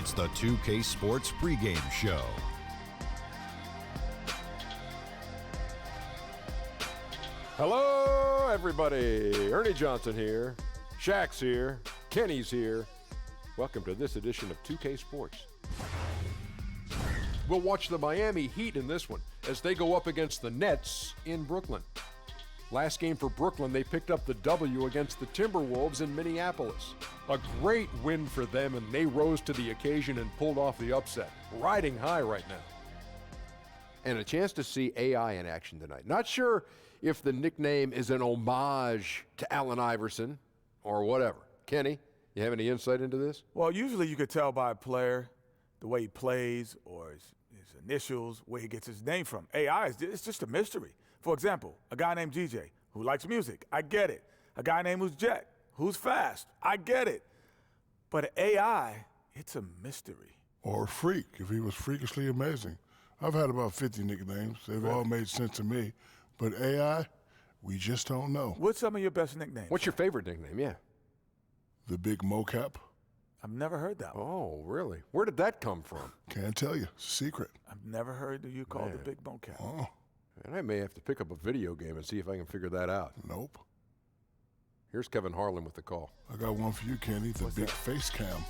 It's the 2K Sports pregame show. Hello, everybody. Ernie Johnson here. Shaq's here. Kenny's here. Welcome to this edition of 2K Sports. We'll watch the Miami Heat in this one as they go up against the Nets in Brooklyn. Last game for Brooklyn, they picked up the W against the Timberwolves in Minneapolis. A great win for them, and they rose to the occasion and pulled off the upset. Riding high right now. And a chance to see AI in action tonight. Not sure if the nickname is an homage to Allen Iverson or whatever. Kenny, you have any insight into this? Well, usually you could tell by a player the way he plays or his initials, where he gets his name from. AI, it's just a mystery. For example, a guy named GJ who likes music, I get it. A guy named who's Jet, who's fast, I get it. But AI, it's a mystery. Or Freak, if he was freakishly amazing. I've had about 50 nicknames. They've all made sense to me. But AI, we just don't know. What's some of your best nicknames? What's your favorite nickname? Yeah. The Big Mocap. I've never heard that one. Oh, really? Where did that come from? Can't tell you. It's a secret. I've never heard you called the Big Mocap. Oh, And I may have to pick up a video game and see if I can figure that out. nope. Here's Kevin Harlan with the call. I got one for you, Kenny. The Big Face Cam.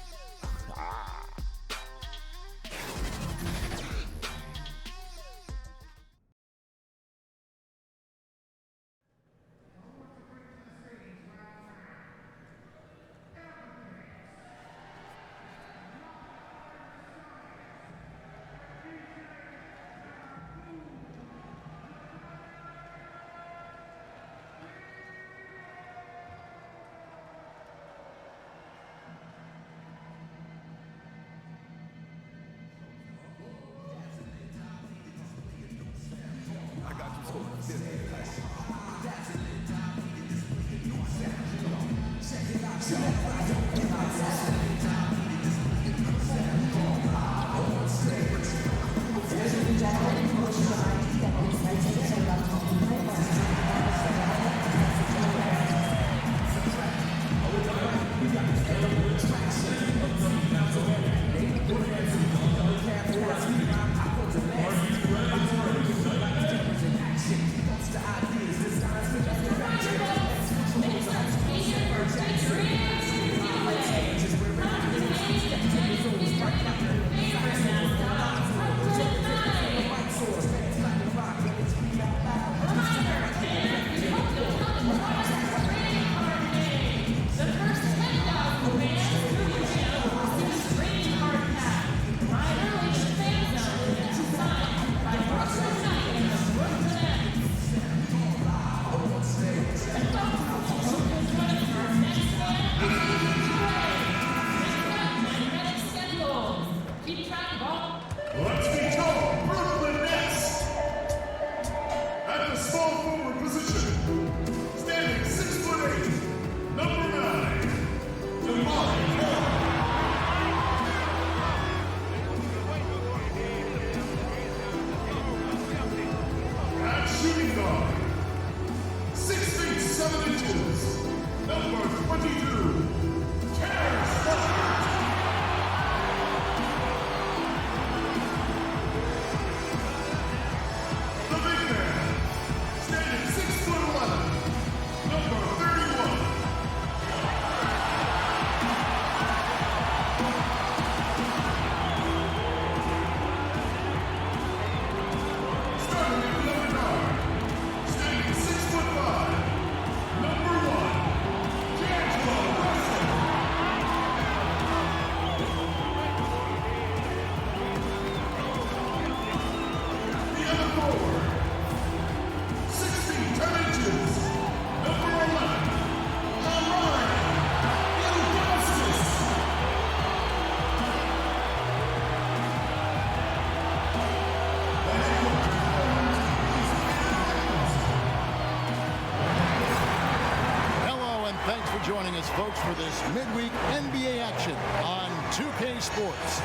Joining us, folks, for this midweek NBA action on 2K Sports.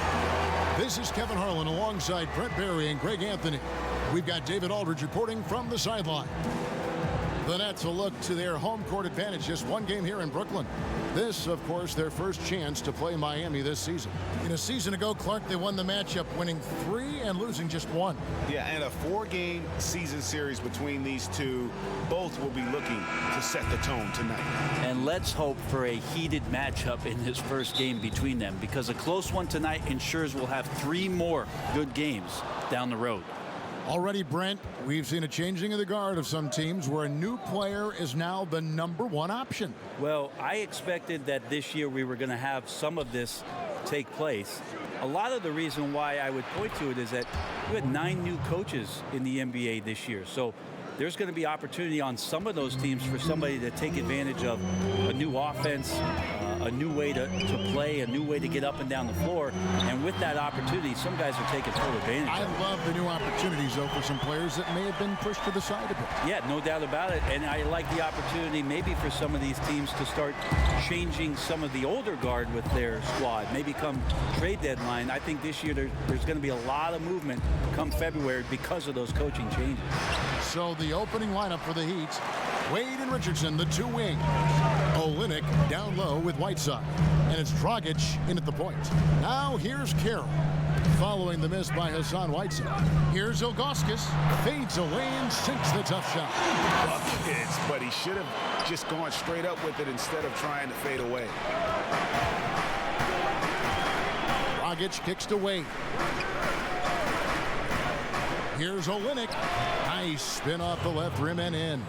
This is Kevin Harlan alongside Brett Barry and Greg Anthony. We've got David Aldridge reporting from the sideline. The Nets will look to their home court advantage. Just one game here in Brooklyn. This, of course, their first chance to play Miami this season. In a season ago, Clark, they won the matchup, winning 3 and losing just 1. Yeah, and a 4-game season series between these two. Both will be looking to set the tone tonight. And let's hope for a heated matchup in this first game between them, because a close one tonight ensures we'll have 3 more good games down the road. Already, Brent, we've seen a changing of the guard of some teams where a new player is now the #1 option. Well, I expected that this year we were going to have some of this take place. A lot of the reason why I would point to it is that we had 9 new coaches in the NBA this year. So there's going to be opportunity on some of those teams for somebody to take advantage of a new offense, a new way to play, a new way to get up and down the floor. And with that opportunity, some guys are taking full advantage I of it. love the new opportunities, though, for some players that may have been pushed to the side a bit. Yeah, no doubt about it. And I like the opportunity maybe for some of these teams to start changing some of the older guard with their squad. Maybe come trade deadline. I think this year there's going to be a lot of movement come February because of those coaching changes. So the opening lineup for the Heat, Wade and Richardson, the 2 wings. Olynyk down low with Whiteside. And it's Dragic in at the point. Now here's Carroll. Following the miss by Hassan Whiteside. Here's Ilgauskas. Fades away and sinks the tough shot. Buckets, but he should have just gone straight up with it instead of trying to fade away. Dragic kicks to Wade. Here's Olynyk. Nice spin off the left rim and in.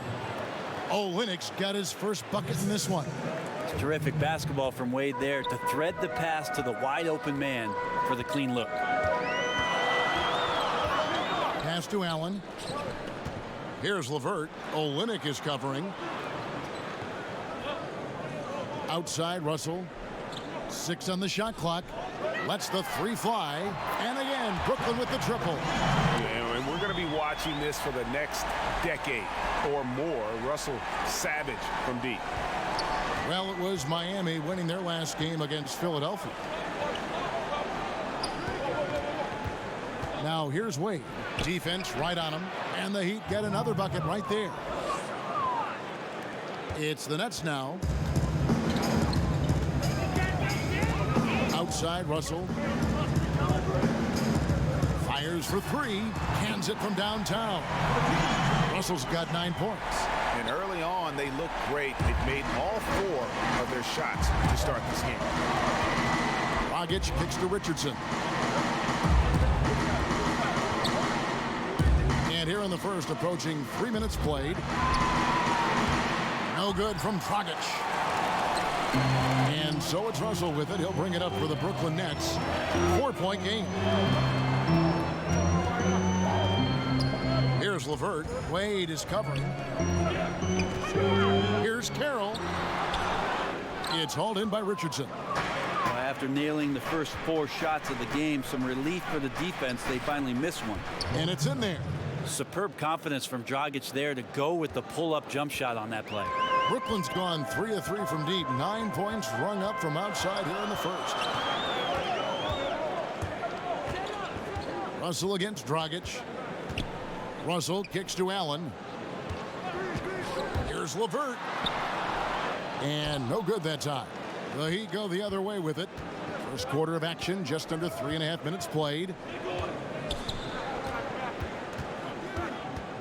Olynyk's got his first bucket in this one. It's terrific basketball from Wade there to thread the pass to the wide open man for the clean look. Pass to Allen. Here's LeVert. Olynyk is covering. Outside Russell. 6 on the shot clock. Lets the 3 fly. And again, Brooklyn with the triple. And we're going to be watching this for the next decade or more. Russell savage from deep. Well, it was Miami winning their last game against Philadelphia. Now here's Wade. Defense right on him. And the Heat get another bucket right there. It's the Nets now. Outside Russell. Fires for 3. Hands it from downtown. Russell's got 9 points. And early on, they looked great. They've made all 4 of their shots to start this game. Dragic kicks to Richardson. And here in the first, approaching 3 minutes played. No good from Dragic. And so it's Russell with it. He'll bring it up for the Brooklyn Nets. 4-point game. Here's LeVert. Wade is covering. Here's Carroll. It's hauled in by Richardson. After nailing the first 4 shots of the game, some relief for the defense. They finally missed one. And it's in there. Superb confidence from Dragic there to go with the pull-up jump shot on that play. Brooklyn's gone 3 of 3 from deep. 9 points rung up from outside here in the first. Russell against Dragic. Russell kicks to Allen. Here's LeVert. And no good that time. The Heat go the other way with it. First quarter of action, just under 3.5 minutes played.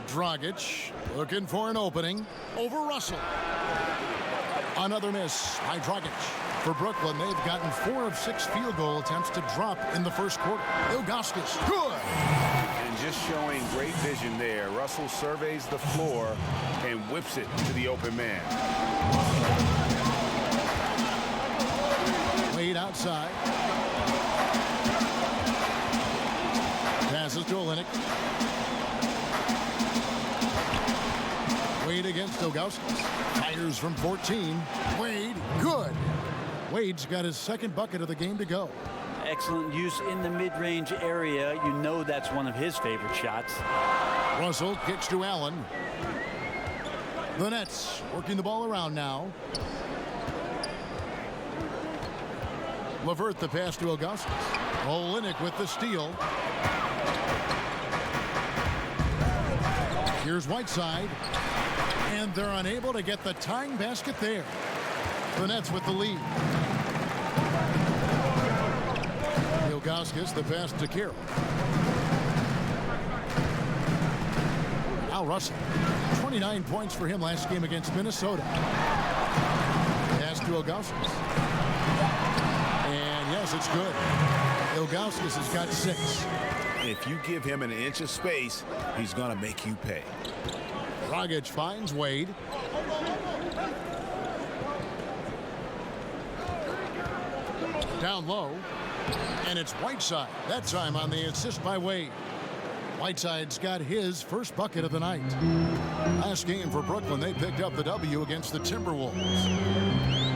Dragic looking for an opening over Russell. Another miss by Dragic. For Brooklyn, they've gotten 4 of 6 field goal attempts to drop in the first quarter. Ilgauskas, good. And just showing great vision there. Russell surveys the floor and whips it to the open man. Wade outside. Passes to Olynyk. Wade against Ilgauskas. Fires from 14. Wade, good. Wade's got his second bucket of the game to go. Excellent use in the mid-range area. You know that's one of his favorite shots. Russell kicks to Allen. The Nets working the ball around now. LeVert the pass to Ilgauskas. Olynyk with the steal. Here's Whiteside. And they're unable to get the tying basket there. The Nets with the lead. Ilgauskas, the pass to Carroll. Al Russell. 29 points for him last game against Minnesota. Pass to Ilgauskas. And yes, it's good. Ilgauskas has got 6. If you give him an inch of space, he's going to make you pay. Dragic finds Wade. Down low. And it's Whiteside. That time on the assist by Wade. Whiteside's got his first bucket of the night. Last game for Brooklyn, they picked up the W against the Timberwolves.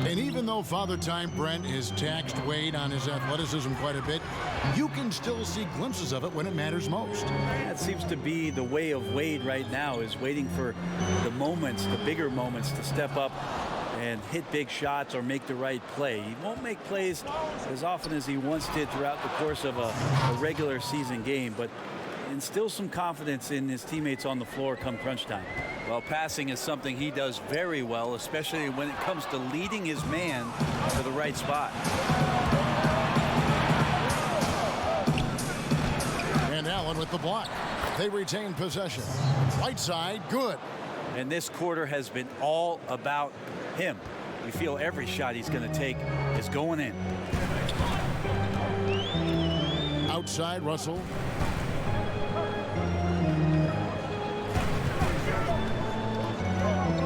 And even though Father Time Brent has taxed Wade on his athleticism quite a bit, you can still see glimpses of it when it matters most. That seems to be the way of Wade right now, is waiting for the moments, the bigger moments, to step up and hit big shots or make the right play. He won't make plays as often as he once did throughout the course of a regular season game, but instill some confidence in his teammates on the floor come crunch time. Well, passing is something he does very well, especially when it comes to leading his man to the right spot. And Allen with the block. They retain possession. Whiteside, good. And this quarter has been all about him. We feel every shot he's going to take is going in. Outside, Russell.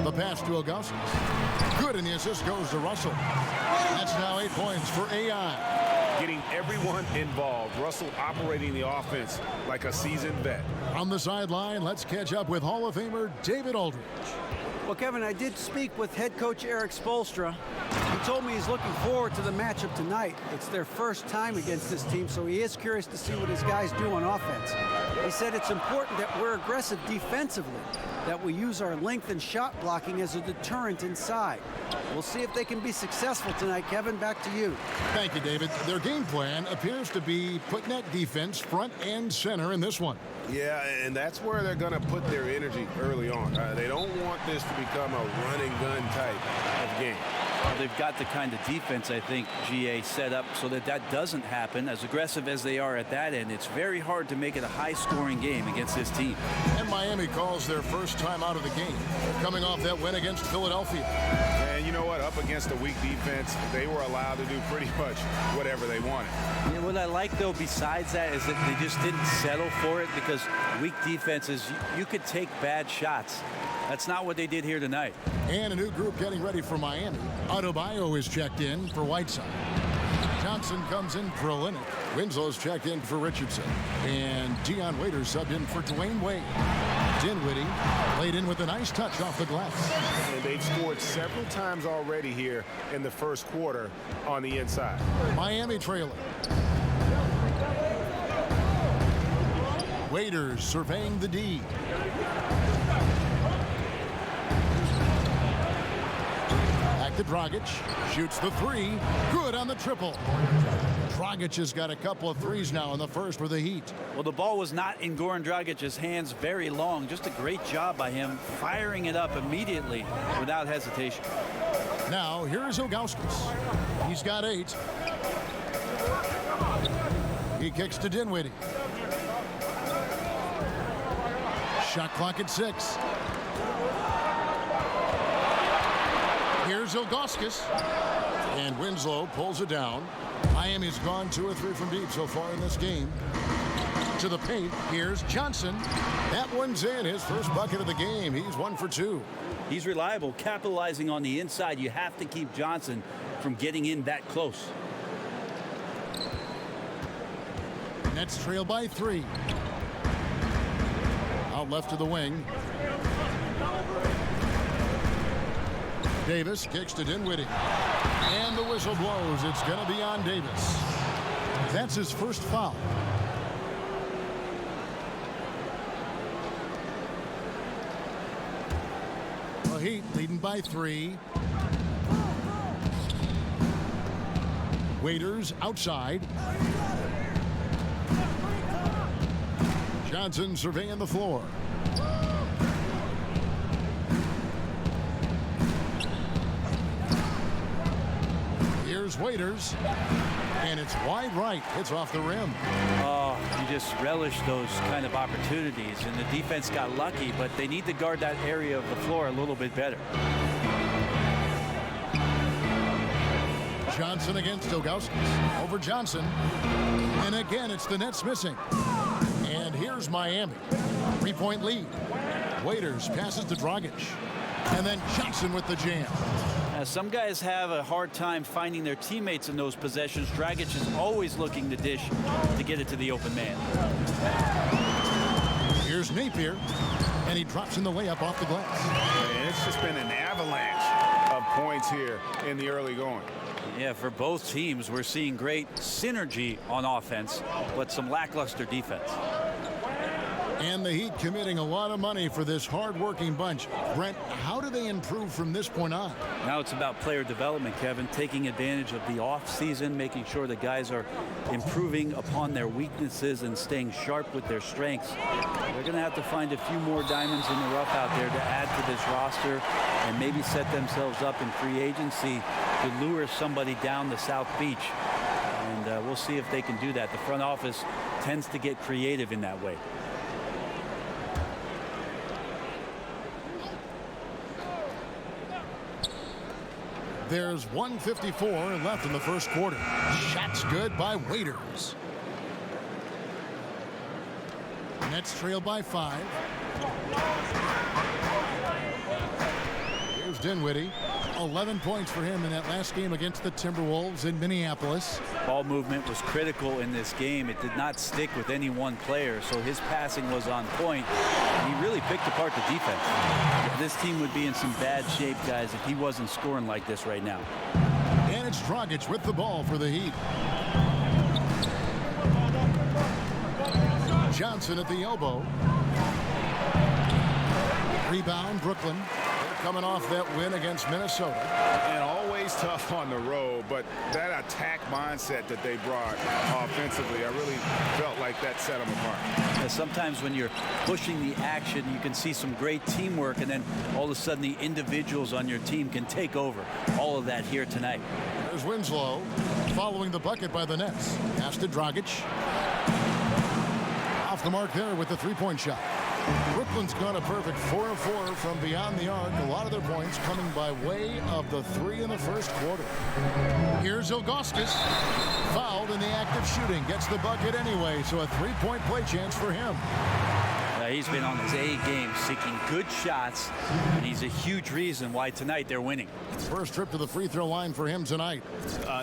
The pass to Ilgauskas. Good, and the assist goes to Russell. That's now 8 points for AI. Getting everyone involved. Russell operating the offense like a seasoned vet. On the sideline, let's catch up with Hall of Famer David Aldridge. Well, Kevin, I did speak with head coach Eric Spoelstra. He told me he's looking forward to the matchup tonight. It's their first time against this team, so he is curious to see what his guys do on offense. He said it's important that we're aggressive defensively, that we use our length and shot blocking as a deterrent inside. We'll see if they can be successful tonight. Kevin, back to you. Thank you, David. Their game plan appears to be put net defense front and center in this one. Yeah, and that's where they're going to put their energy early on. They don't want this to become a run-and-gun type of game. Well, they've got the kind of defense, I think, GA set up so that that doesn't happen. As aggressive as they are at that end, it's very hard to make it a high-scoring game against this team. And Miami calls their first time out of the game, coming off that win against Philadelphia. And you know what? Up against a weak defense, they were allowed to do pretty much whatever they wanted. Yeah, what I like, though, besides that, is that they just didn't settle for it, because weak defenses, you could take bad shots. That's not what they did here tonight. And a new group getting ready for Miami. Adebayo is checked in for Whiteside. Johnson comes in for Olynyk. Winslow's checked in for Richardson. And Dion Waiters subbed in for Dwayne Wade. Dinwiddie laid in with a nice touch off the glass. And they've scored several times already here in the first quarter on the inside. Miami trailing. Waiters surveying the D. Back to Dragic. Shoots the three. Good on the triple. Dragic has got a couple of threes now in the first for the Heat. Well, the ball was not in Goran Dragic's hands very long. Just a great job by him firing it up immediately without hesitation. Now, here's Ilgauskas. He's got 8. He kicks to Dinwiddie. Shot clock at 6. Here's Ilgauskas. And Winslow pulls it down. Miami's gone 2 or 3 from deep so far in this game. To the paint. Here's Johnson. That one's in. His first bucket of the game. He's 1 for 2. He's reliable, capitalizing on the inside. You have to keep Johnson from getting in that close. Nets trail by 3. Out left to the wing. Davis kicks to Dinwiddie. And the whistle blows. It's going to be on Davis. That's his first foul. The Heat leading by 3. Waiters outside. Johnson surveying the floor. Here's Waiters. And it's wide right. It's off the rim. Oh, you just relish those kind of opportunities. And the defense got lucky, but they need to guard that area of the floor a little bit better. Johnson against Ilgauskas. Over Johnson. And again, it's the Nets missing. And here's Miami. 3-point lead. Waiters passes to Dragic. And then Johnson with the jam. Some guys have a hard time finding their teammates in those possessions. Dragic is always looking to dish to get it to the open man. Here's Napier, and he drops in the layup off the glass. And it's just been an avalanche of points here in the early going. Yeah, for both teams, we're seeing great synergy on offense, but some lackluster defense. And the Heat committing a lot of money for this hard-working bunch. Brent, how do they improve from this point on? Now it's about player development, Kevin, taking advantage of the off-season, making sure the guys are improving upon their weaknesses and staying sharp with their strengths. They're going to have to find a few more diamonds in the rough out there to add to this roster and maybe set themselves up in free agency to lure somebody down the South Beach. And we'll see if they can do that. The front office tends to get creative in that way. There's 1:54 left in the first quarter. Shots good by Waiters. Nets trail by 5. Here's Dinwiddie. 11 points for him in that last game against the Timberwolves in Minneapolis. Ball movement was critical in this game. It did not stick with any one player, so his passing was on point. He really picked apart the defense. This team would be in some bad shape, guys, if he wasn't scoring like this right now. And it's Dragic with the ball for the Heat. Johnson at the elbow. Rebound, Brooklyn. They're coming off that win against Minnesota. And always tough on the road, but that attack mindset that they brought offensively, I really felt like that set them apart. Yeah, sometimes when you're pushing the action, you can see some great teamwork, and then all of a sudden the individuals on your team can take over. All of that here tonight. There's Winslow following the bucket by the Nets. Pass to Dragic. Off the mark there with the three-point shot. Brooklyn's gone a perfect 4 of 4 from beyond the arc. A lot of their points coming by way of the 3 in the first quarter. Here's Ilgauskas. Fouled in the act of shooting. Gets the bucket anyway, so a 3-point play chance for him. He's been on his A game, seeking good shots, and he's a huge reason why tonight they're winning. First trip to the free throw line for him tonight.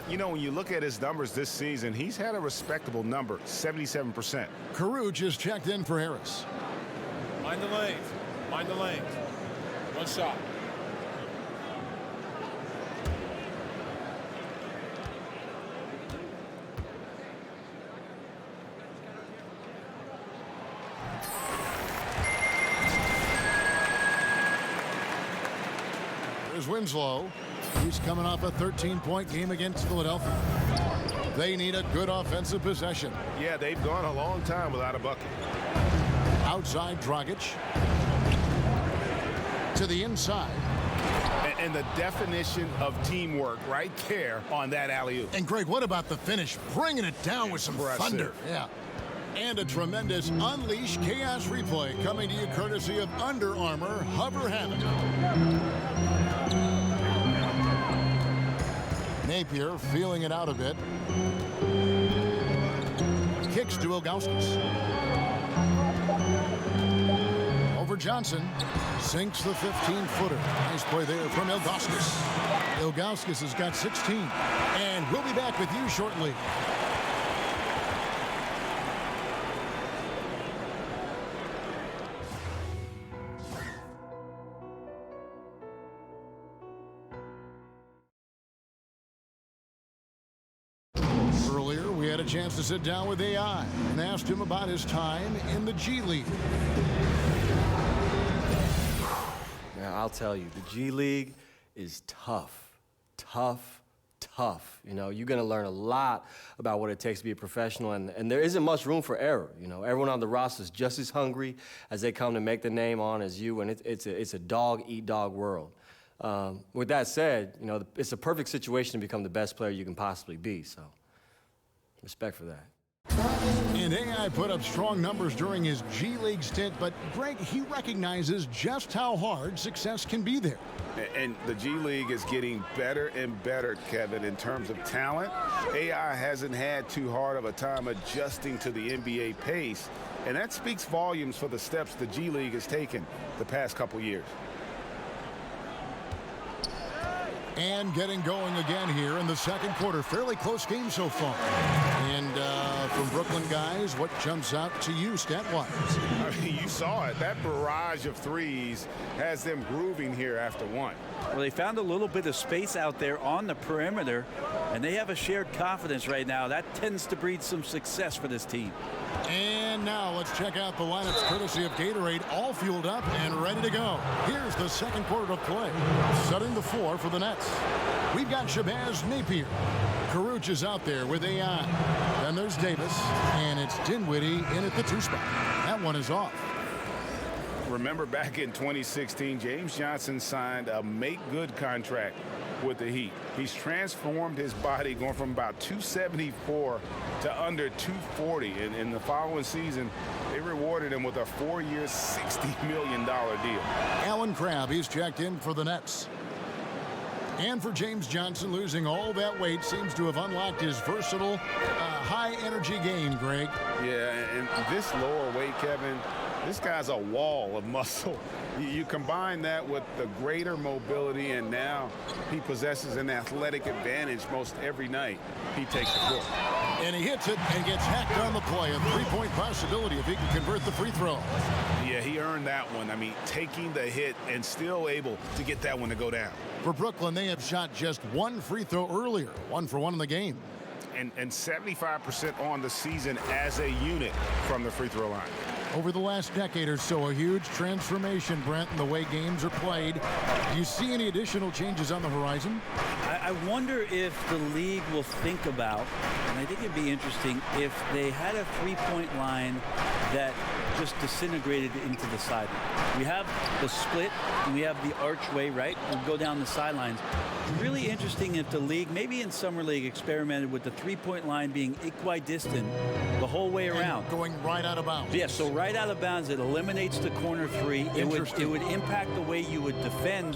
You know, when you look at his numbers this season, he's had a respectable number, 77%. Caruge is checked in for Harris. Mind the lanes. Mind the lanes. One shot. There's Winslow. He's coming off a 13-point game against Philadelphia. They need a good offensive possession. Yeah, they've gone a long time without a bucket. Outside Dragic. To the inside. And the definition of teamwork right there on that alley-oop. And Greg, what about the finish? Bringing it down with some thunder. Yeah. And a tremendous Unleash Chaos replay coming to you courtesy of Under Armour Hover Hammock. Napier feeling it out a bit. Kicks to Ilgauskas. Over Johnson. Sinks the 15-footer. Nice play there from Ilgauskas. Ilgauskas has got 16. And we'll be back with you shortly. Earlier, we had a chance to sit down with AI and asked him about his time in the G League. Now, I'll tell you, the G League is tough. You know, you're going to learn a lot about what it takes to be a professional, and there isn't much room for error. You know, everyone on the roster is just as hungry as they come to make the name on as you, and it's a dog-eat-dog world. With that said, it's a perfect situation to become the best player you can possibly be. So, respect for that. And AI put up strong numbers during his G League stint, but Greg, he recognizes just how hard success can be there. And the G League is getting better and better, Kevin, in terms of talent. AI hasn't had too hard of a time adjusting to the NBA pace, and that speaks volumes for the steps the G League has taken the past couple years. And getting going again here in the second quarter. Fairly close game so far. And from Brooklyn guys, what jumps out to you stat-wise? I mean, you saw it. That barrage of threes has them grooving here after one. Well, they found a little bit of space out there on the perimeter, and they have a shared confidence right now. That tends to breed some success for this team. And now let's check out the lineups courtesy of Gatorade, all fueled up and ready to go. Here's the second quarter of play. Setting the floor for the Nets. We've got Shabazz Napier. Caruch is out there with AI. Then there's Davis, and it's Dinwiddie in at the 2 spot. That one is off. Remember back in 2016, James Johnson signed a make-good contract with the Heat. He's transformed his body, going from about 274 to under 240. And in the following season, they rewarded him with a 4-year, $60 million deal. Alan Crabb, he's checked in for the Nets. And for James Johnson, losing all that weight seems to have unlocked his versatile, high-energy game, Greg. Yeah, and this lower weight, Kevin, this guy's a wall of muscle. You combine that with the greater mobility, and now he possesses an athletic advantage most every night he takes the court. And he hits it and gets hacked on the play. A 3-point possibility if he can convert the free throw. Yeah, he earned that one. I mean, taking the hit and still able to get that one to go down. For Brooklyn, they have shot just 1 free throw earlier, 1 for 1 in the game. And 75% on the season as a unit from the free throw line. Over the last decade or so, a huge transformation, Brent, in the way games are played. Do you see any additional changes on the horizon? I wonder if the league will think about, and I think it'd be interesting, if they had a three-point line that just disintegrated into the sideline. We have the split, and we have the archway, right? We go down the sidelines. Really interesting if the league, maybe in Summer League, experimented with the three-point line being equidistant the whole way around. And going right out of bounds. Yeah, so right out of bounds, it eliminates the corner three. It would impact the way you would defend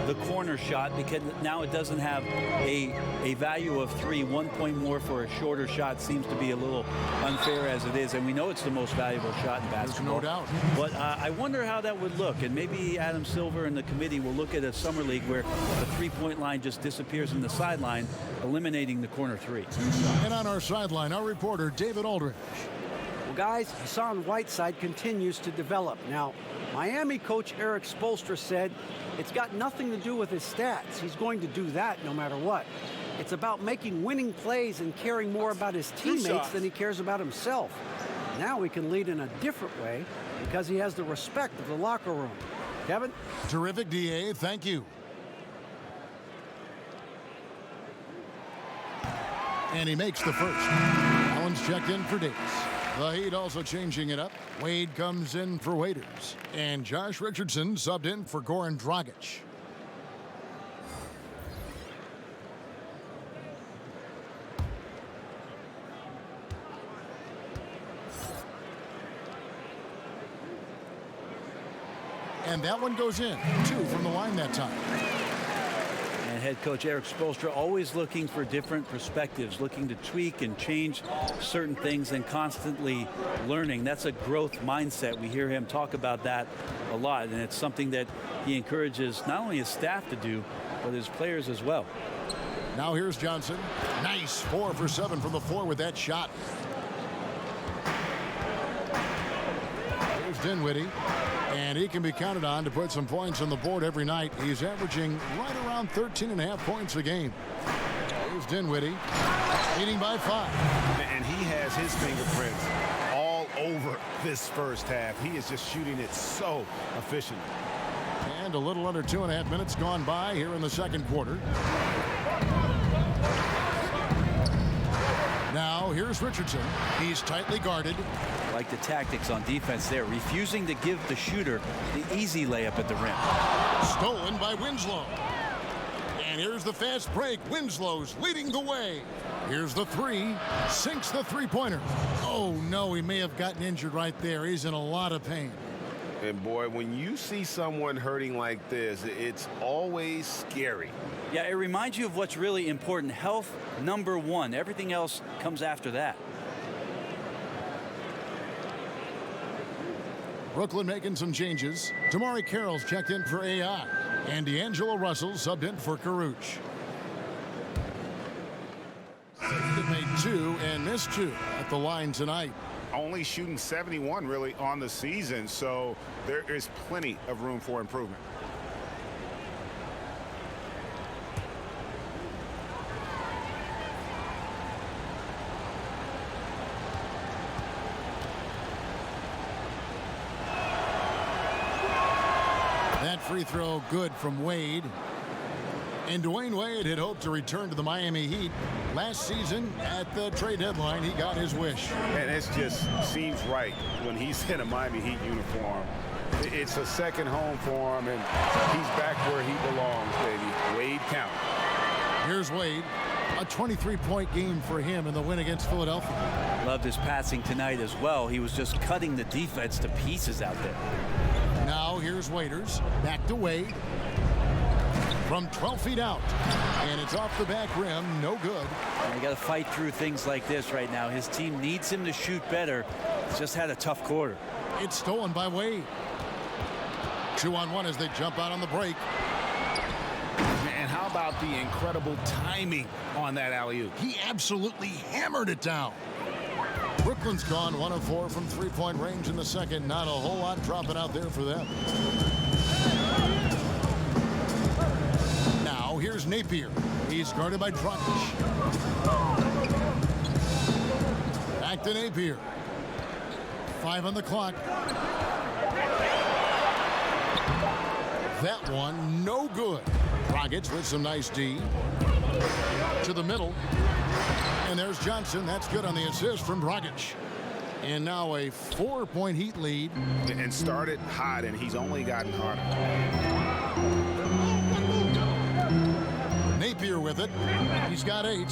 the corner shot, because now it doesn't have a value of 3. 1 point more for a shorter shot seems to be a little unfair as it is, and we know it's the most valuable shot in basketball. There's no doubt. But I wonder how that would look, and maybe Adam Silver and the committee will look at a Summer League where the three-point line just disappears in the sideline, eliminating the corner 3. And on our sideline, our reporter, David Aldridge. Well, guys, Hassan Whiteside continues to develop. Now, Miami coach Eric Spoelstra said it's got nothing to do with his stats. He's going to do that no matter what. It's about making winning plays and caring more about his teammates than he cares about himself. Now he can lead in a different way because he has the respect of the locker room. Kevin? Terrific, DA. Thank you. And he makes the first. Allen's checked in for Davis. The Heat also changing it up. Wade comes in for Waiters. And Josh Richardson subbed in for Goran Dragic. And that one goes in. 2 from the line that time. And head coach Eric Spoelstra always looking for different perspectives, looking to tweak and change certain things and constantly learning. That's a growth mindset. We hear him talk about that a lot, and it's something that he encourages not only his staff to do, but his players as well. Now here's Johnson. Nice 4 for 7 from the floor with that shot. Here's Dinwiddie. And he can be counted on to put some points on the board every night. He's averaging right around 13.5 points a game. Here's Dinwiddie, leading by 5. And he has his fingerprints all over this first half. He is just shooting it so efficiently. And a little under 2.5 minutes gone by here in the second quarter. Now here's Richardson. He's tightly guarded. Like the tactics on defense there, refusing to give the shooter the easy layup at the rim. Stolen by Winslow. And here's the fast break. Winslow's leading the way. Here's the three. Sinks the three-pointer. Oh, no, he may have gotten injured right there. He's in a lot of pain. And, boy, when you see someone hurting like this, it's always scary. Yeah, it reminds you of what's really important. Health, number one. Everything else comes after that. Brooklyn making some changes. Damari Carroll's checked in for AI. And D'Angelo Russell subbed in for Karuch. Made 2 and missed 2 at the line tonight. Only shooting 71 really on the season, so there is plenty of room for improvement. That free throw good from Wade. And Dwayne Wade had hoped to return to the Miami Heat. Last season, at the trade deadline, he got his wish. And it just seems right when he's in a Miami Heat uniform. It's a second home for him, and he's back where he belongs, baby. Wade count. Here's Wade. A 23-point game for him in the win against Philadelphia. Loved his passing tonight as well. He was just cutting the defense to pieces out there. Now here's Waiters. Back to Wade. From 12 feet out. And it's off the back rim. No good. You got to fight through things like this right now. His team needs him to shoot better. He's just had a tough quarter. It's stolen by Wade. 2-on-1 as they jump out on the break. And how about the incredible timing on that alley-oop? He absolutely hammered it down. Brooklyn's gone 1 of 4 from three-point range in the second. Not a whole lot dropping out there for them. Now here's Napier. He's guarded by Dragic. Back to Napier. 5 on the clock. That one no good. Dragic with some nice D. To the middle. And there's Johnson. That's good on the assist from Dragic. And now a 4-point Heat lead. And started hot, and he's only gotten harder. Napier with it. He's got 8.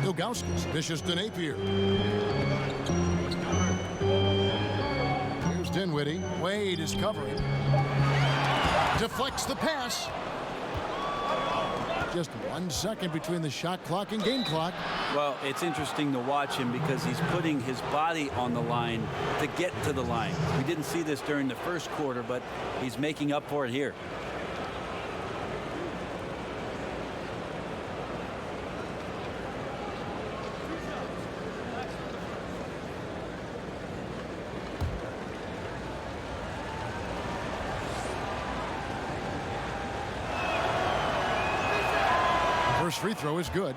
Ilgauskas dishes to Napier. Here's Dinwiddie. Wade is covering. Deflects the pass. Just 1 second between the shot clock and game clock. Well, it's interesting to watch him because he's putting his body on the line to get to the line. We didn't see this during the first quarter, but he's making up for it here. First free throw is good.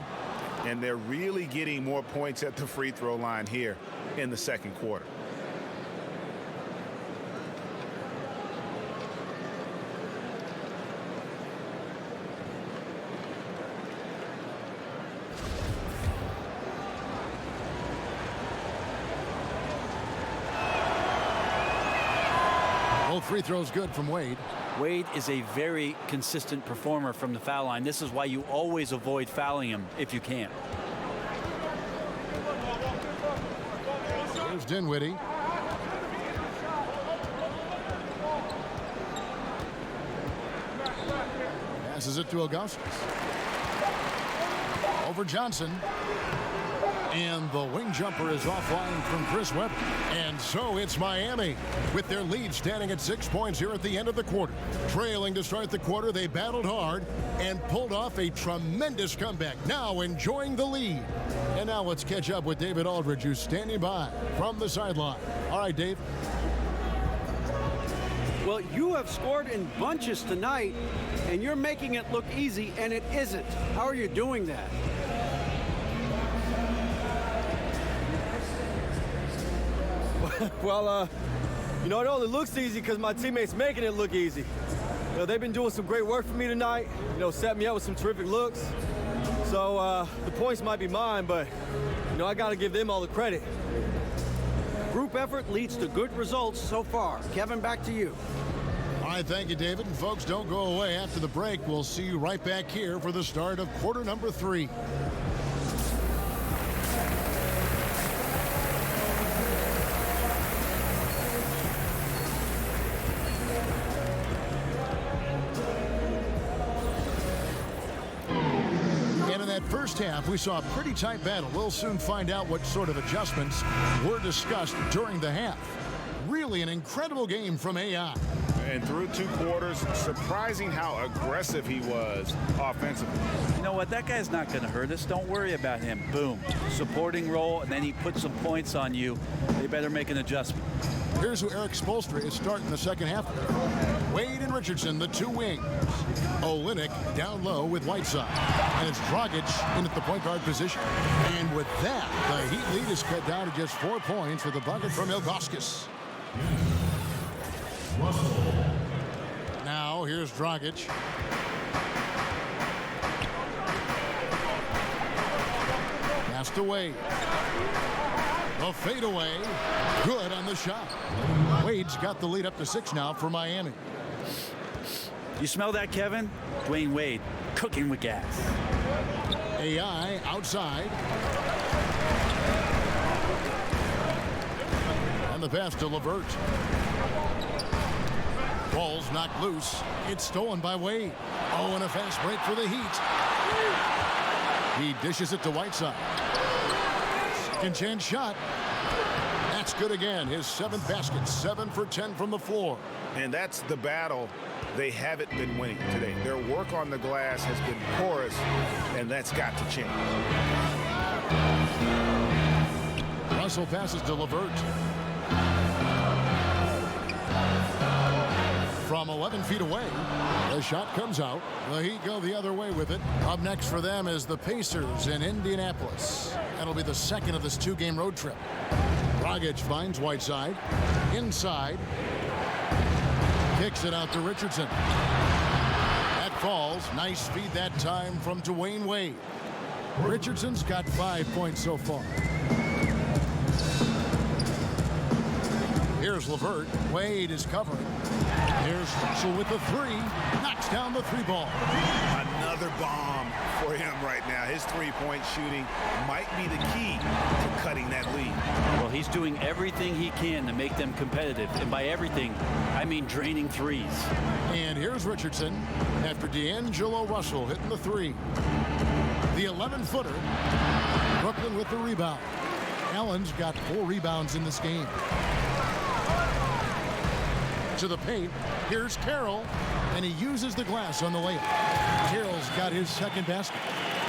And they're really getting more points at the free throw line here in the second quarter. Both free throws good from Wade. Wade is a very consistent performer from the foul line. This is why you always avoid fouling him if you can. Here's Dinwiddie. Passes it to Ilgauskas. Over Johnson. And the wing jumper is offline from Chris Webber. And so it's Miami with their lead standing at 6 points here at the end of the quarter. Trailing to start the quarter, they battled hard and pulled off a tremendous comeback. Now enjoying the lead. And now let's catch up with David Aldridge, who's standing by from the sideline. All right, Dave. Well, you have scored in bunches tonight, and you're making it look easy, and it isn't. How are you doing that? Well, you know, it only looks easy because my teammates making it look easy. You know, they've been doing some great work for me tonight. You know, set me up with some terrific looks. So the points might be mine, but, you know, I got to give them all the credit. Group effort leads to good results so far. Kevin, back to you. All right, thank you, David. And folks, don't go away. After the break, we'll see you right back here for the start of quarter number 3. First half, we saw a pretty tight battle. We'll soon find out what sort of adjustments were discussed during the half. Really an incredible game from AI. And through 2 quarters, surprising how aggressive he was offensively. You know what? That guy's not going to hurt us. Don't worry about him. Boom. Supporting role, and then he puts some points on you. They better make an adjustment. Here's who Eric Spoelstra is starting the second half. Wade and Richardson, the 2 wings. Olynyk down low with Whiteside. And it's Dragic in at the point guard position. And with that, the Heat lead is cut down to just 4 points with a bucket from Ilgauskas. Now, here's Dragic. Pass to Wade. The fadeaway. Good on the shot. Wade's got the lead up to 6 now for Miami. You smell that, Kevin? Dwayne Wade cooking with gas. AI outside. And the pass to LeVert. Ball's knocked loose. It's stolen by Wade. Oh, and a fast break for the Heat. He dishes it to Whiteside. Second chance shot. That's good again. His 7th basket. 7 for 10 from the floor. And that's the battle they haven't been winning today. Their work on the glass has been porous, and that's got to change. Russell passes to LeVert. From 11 feet away, the shot comes out. The Heat go the other way with it. Up next for them is the Pacers in Indianapolis. That'll be the second of this 2-game road trip. Dragic finds Whiteside. Inside. Kicks it out to Richardson. That falls. Nice feed that time from Dwayne Wade. Richardson's got 5 points so far. Here's LeVert. Wade is covering. Here's Russell with the 3. Knocks down the 3 ball. Another bomb for him right now. His 3-point shooting might be the key to cutting that lead. Well, he's doing everything he can to make them competitive. And by everything, I mean draining threes. And here's Richardson after D'Angelo Russell hitting the 3. The 11-footer. Brooklyn with the rebound. Allen's got 4 rebounds in this game. To the paint. Here's Carroll, and he uses the glass on the layup. Carroll's got his 2nd basket.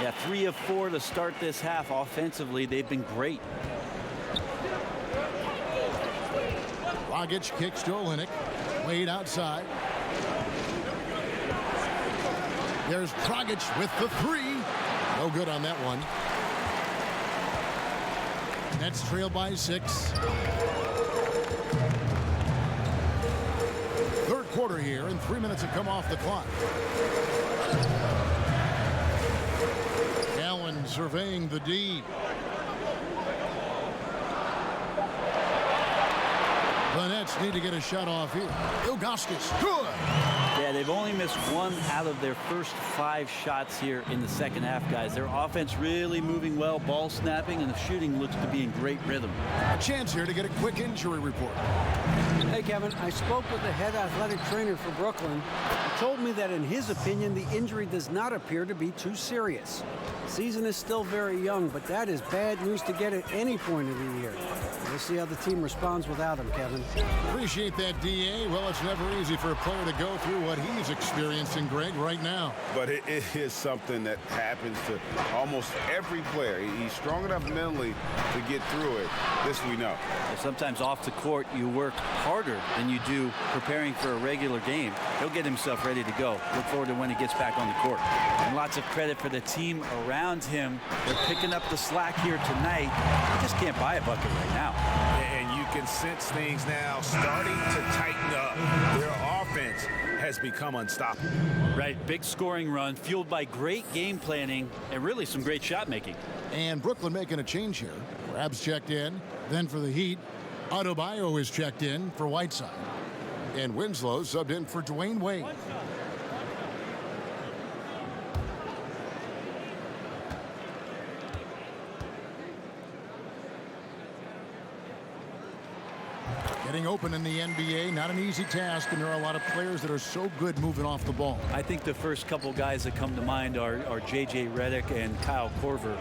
Yeah, 3 of 4 to start this half. Offensively, they've been great. Dragic kicks to Olynyk. Wade outside. There's Dragic with the 3. No good on that one. Nets trail by 6. Third quarter here, and 3 minutes have come off the clock. Allen surveying the D. The Nets need to get a shot off here. Ilgauskas, good. Yeah, they've only missed 1 out of their first 5 shots here in the second half, guys. Their offense really moving well, ball snapping, and the shooting looks to be in great rhythm. A chance here to get a quick injury report. Hey, Kevin, I spoke with the head athletic trainer for Brooklyn. He told me that in his opinion, the injury does not appear to be too serious. The season is still very young, but that is bad news to get at any point of the year. We'll see how the team responds without him, Kevin. Appreciate that, D.A. Well, it's never easy for a player to go through what he's experiencing, Greg, right now. But it is something that happens to almost every player. He's strong enough mentally to get through it. This we know. Sometimes off the court, you work harder than you do preparing for a regular game. He'll get himself ready to go. Look forward to when he gets back on the court. And lots of credit for the team around him. They're picking up the slack here tonight. They just can't buy a bucket right now. And you can sense things now starting to tighten up. Their offense has become unstoppable. Right, big scoring run fueled by great game planning and really some great shot making. And Brooklyn making a change here. Crab's checked in. Then for the Heat, Adebayo is checked in for Whiteside. And Winslow subbed in for Dwayne Wade. Getting open in the NBA, not an easy task, and there are a lot of players that are so good moving off the ball. I think the first couple guys that come to mind are J.J. Redick and Kyle Korver.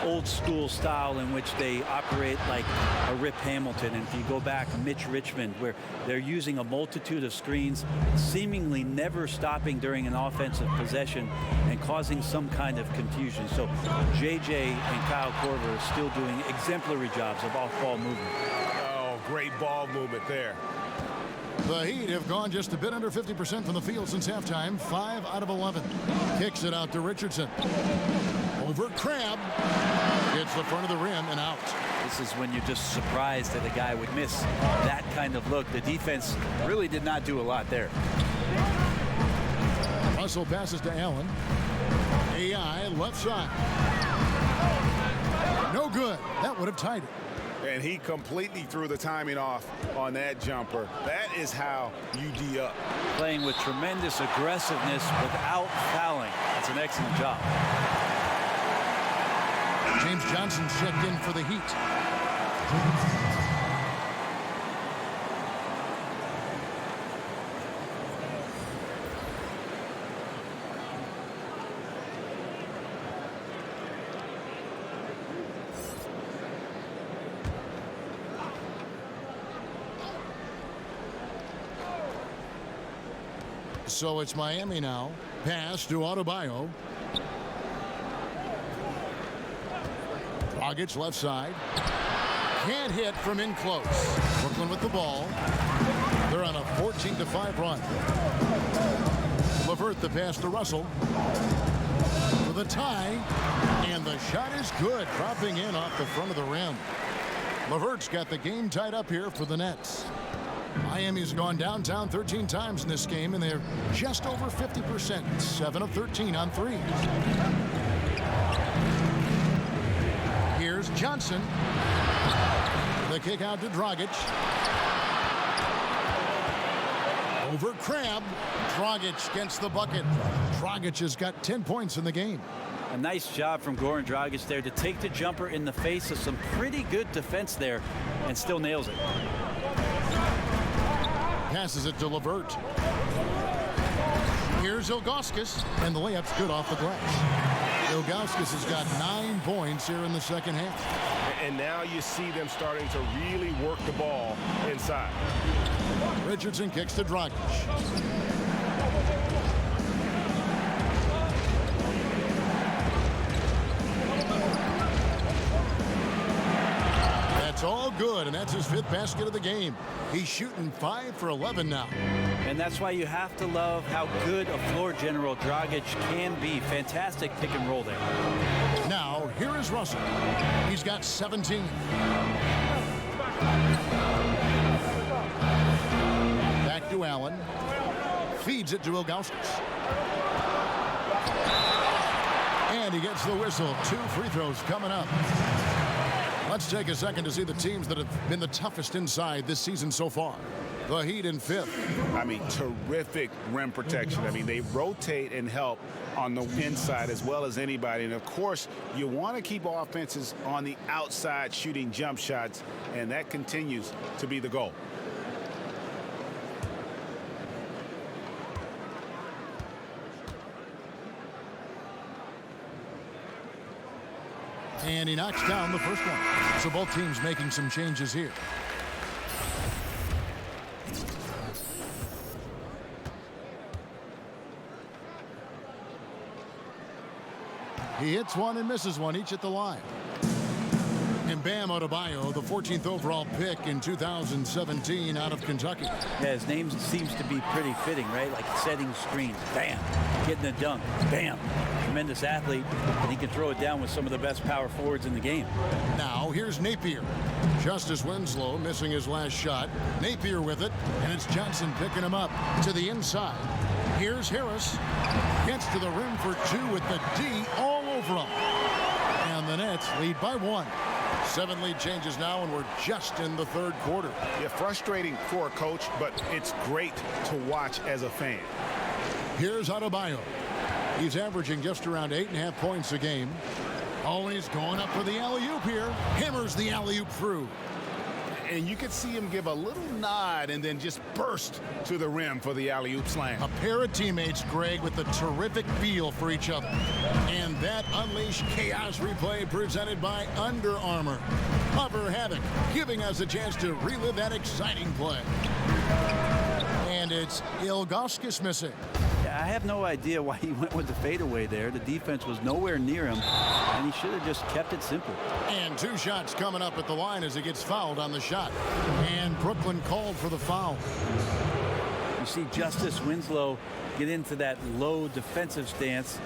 Old school style in which they operate like a Rip Hamilton. And if you go back, Mitch Richmond, where they're using a multitude of screens, seemingly never stopping during an offensive possession and causing some kind of confusion. So J.J. and Kyle Korver are still doing exemplary jobs of off-ball movement. Great ball movement there. The Heat have gone just a bit under 50% from the field since halftime. 5 out of 11. Kicks it out to Richardson. Over Crab. Gets the front of the rim and out. This is when you're just surprised that a guy would miss that kind of look. The defense really did not do a lot there. Russell passes to Allen. AI left side. No good. That would have tied it. And he completely threw the timing off on that jumper. That is how you D up. Playing with tremendous aggressiveness without fouling. That's an excellent job. James Johnson checked in for the Heat. So it's Miami now. Pass to Adebayo. Dragic left side. Can't hit from in close. Brooklyn with the ball. They're on a 14-5 run. LeVert the pass to Russell. For the tie. And the shot is good. Dropping in off the front of the rim. LeVert's got the game tied up here for the Nets. Miami's gone downtown 13 times in this game, and they're just over 50%. 7 of 13 on threes. Here's Johnson. The kick out to Dragic. Over Crab. Dragic gets the bucket. Dragic has got 10 points in the game. A nice job from Goran Dragic there to take the jumper in the face of some pretty good defense there and still nails it. Passes it to LeVert. Here's Ilgauskas, and the layup's good off the glass. Ilgauskas has got 9 points here in the second half. And now you see them starting to really work the ball inside. Richardson kicks to Dragic. That's all good, and that's his 5th basket of the game. He's shooting 5 for 11 now. And that's why you have to love how good a floor general Dragic can be. Fantastic pick and roll there. Now, here is Russell. He's got 17. Back to Allen. Feeds it to Ilgauskas. And he gets the whistle. 2 free throws coming up. Let's take a second to see the teams that have been the toughest inside this season so far. The Heat in 5th. I mean, terrific rim protection. I mean, they rotate and help on the inside as well as anybody. And, of course, you want to keep offenses on the outside shooting jump shots, and that continues to be the goal. And he knocks down the first one. So both teams making some changes here. He hits one and misses one, each at the line. And Bam Adebayo, the 14th overall pick in 2017 out of Kentucky. Yeah, his name seems to be pretty fitting, right? Like setting screens. Bam. Getting a dunk. Bam. Tremendous athlete, and he can throw it down with some of the best power forwards in the game. Now, here's Napier. Justice Winslow missing his last shot. Napier with it, and it's Johnson picking him up to the inside. Here's Harris. Gets to the rim for two with the D all over him. And the Nets lead by 1. 7 lead changes now, and we're just in the third quarter. Yeah, frustrating for a coach, but it's great to watch as a fan. Here's Adebayo. He's averaging just around 8.5 points a game. Always going up for the alley-oop here. Hammers the alley-oop through. And you could see him give a little nod and then just burst to the rim for the alley-oop slam. A pair of teammates, Greg, with a terrific feel for each other. And that Unleash Chaos replay presented by Under Armour. Cover Havoc, giving us a chance to relive that exciting play. And it's Ilgauskas missing. I have no idea why he went with the fadeaway there. The defense was nowhere near him, and he should have just kept it simple. And 2 shots coming up at the line as he gets fouled on the shot. And Brooklyn called for the foul. You see Justice Winslow get into that low defensive stance.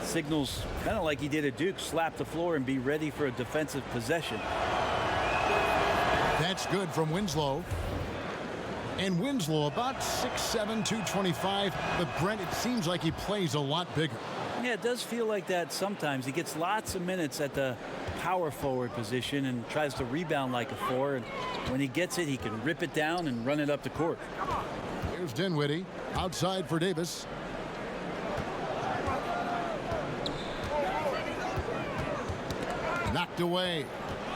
Signals kind of like he did at Duke, slap the floor and be ready for a defensive possession. That's good from Winslow. And Winslow about 6'7", 225, but Brent, it seems like he plays a lot bigger. Yeah, it does feel like that sometimes. He gets lots of minutes at the power forward position and tries to rebound like a 4. And when he gets it, he can rip it down and run it up the court. Here's Dinwiddie outside for Davis. Knocked away.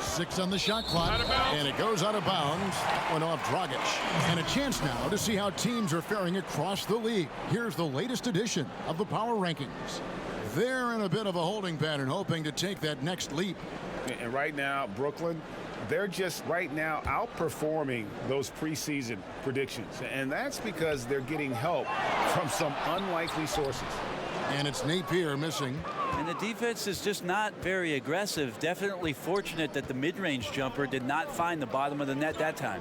6 on the shot clock, and it goes out of bounds. That went off Dragic. And a chance now to see how teams are faring across the league. Here's the latest edition of the Power Rankings. They're in a bit of a holding pattern, hoping to take that next leap. And right now, Brooklyn, they're just right now outperforming those preseason predictions. And that's because they're getting help from some unlikely sources. And it's Napier missing. And the defense is just not very aggressive. Definitely fortunate that the mid-range jumper did not find the bottom of the net that time.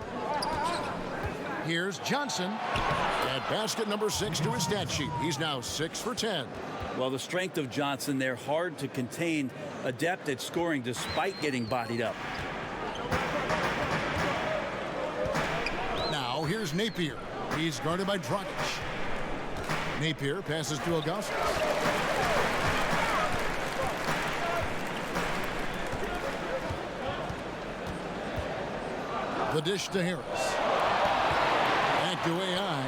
Here's Johnson at basket number 6 to his stat sheet. He's now 6 for 10. Well, the strength of Johnson, they're hard to contain, adept at scoring despite getting bodied up. Now here's Napier. He's guarded by Dragic. Napier passes to Ilgauskas. The dish to Harris. Back to AI.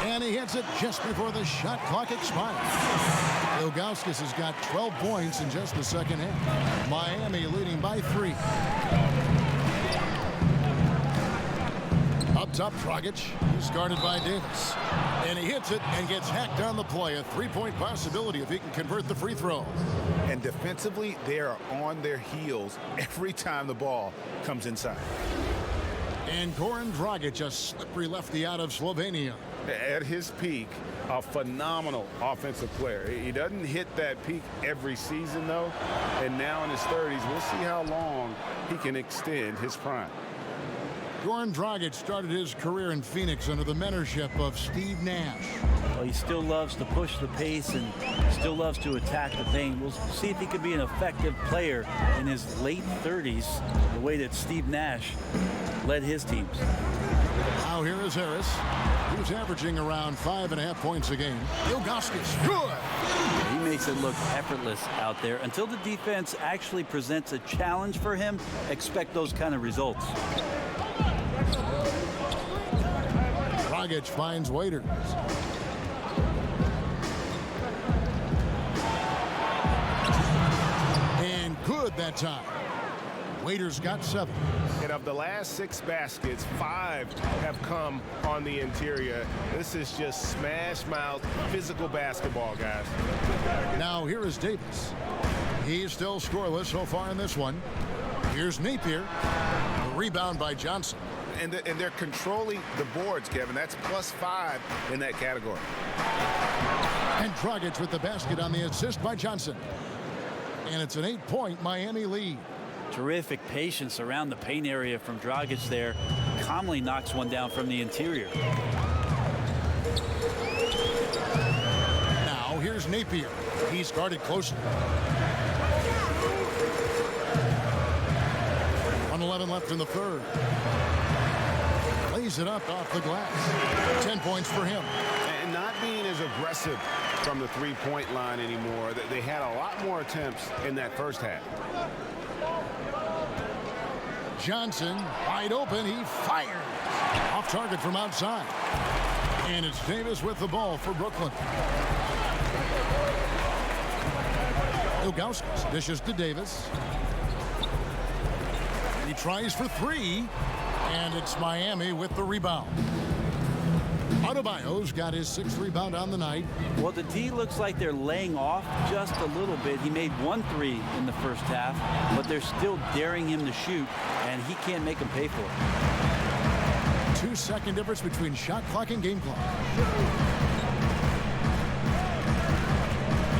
And he hits it just before the shot clock expires. Ilgauskas has got 12 points in just the second half. Miami leading by 3. Up top, Dragic. He's guarded by Davis. And he hits it and gets hacked on the play. A 3-point possibility if he can convert the free throw. And defensively, they are on their heels every time the ball comes inside. And Goran Dragic, a slippery lefty out of Slovenia. At his peak, a phenomenal offensive player. He doesn't hit that peak every season, though. And now in his 30s, we'll see how long he can extend his prime. Goran Dragic started his career in Phoenix under the mentorship of Steve Nash. Well, he still loves to push the pace and still loves to attack the paint. We'll see if he can be an effective player in his late 30s, the way that Steve Nash led his teams. Now here is Harris. He was averaging around 5.5 points a game. Ilgauskas, good! He makes it look effortless out there. Until the defense actually presents a challenge for him, expect those kind of results. Dragic finds Waiters. And good that time. Waiters got 7. And of the last 6 baskets, 5 have come on the interior. This is just smash mouth physical basketball, guys. Now here is Davis. He's still scoreless so far in this one. Here's Napier. The rebound by Johnson. And they're controlling the boards, Kevin. That's +5 in that category. And Dragic with the basket on the assist by Johnson. And it's an 8-point Miami lead. Terrific patience around the paint area from Dragic there. Calmly knocks one down from the interior. Now here's Napier. He's guarded closely. 1:11 left in the third. Lays it up off the glass. 10 points for him. and not being as aggressive from the three-point line anymore. They had a lot more attempts in that first half. Johnson, wide open, he fires. Off target from outside. And it's Davis with the ball for Brooklyn. Ilgauskas dishes to Davis. He tries for three, and it's Miami with the rebound. Adebayo's got his 6th rebound on the night. Well, the D looks like they're laying off just a little bit. He made 1 3 in the first half, but they're still daring him to shoot, and he can't make them pay for it. 2-second difference between shot clock and game clock.